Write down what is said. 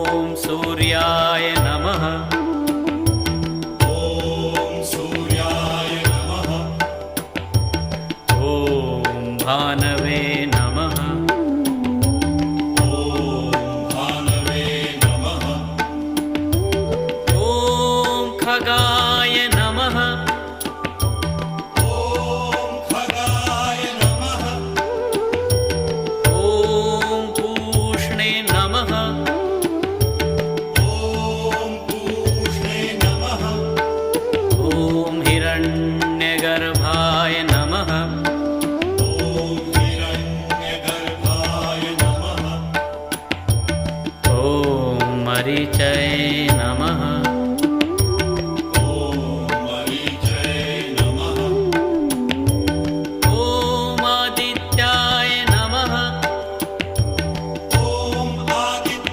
ॐ सूर्याय नमः। ॐ सूर्याय नमः। ॐ भानवे नमः। ॐ भानवे नमः। ॐ खगाय नमः। ॐ खगाय नमः। ॐ पूष्णे नमः। ॐ पूष्णे नमः। ॐ हिरण्यगर्भाय नमः। ॐ हिरण्यगर्भाय नमः। ॐ मरीचये नमः।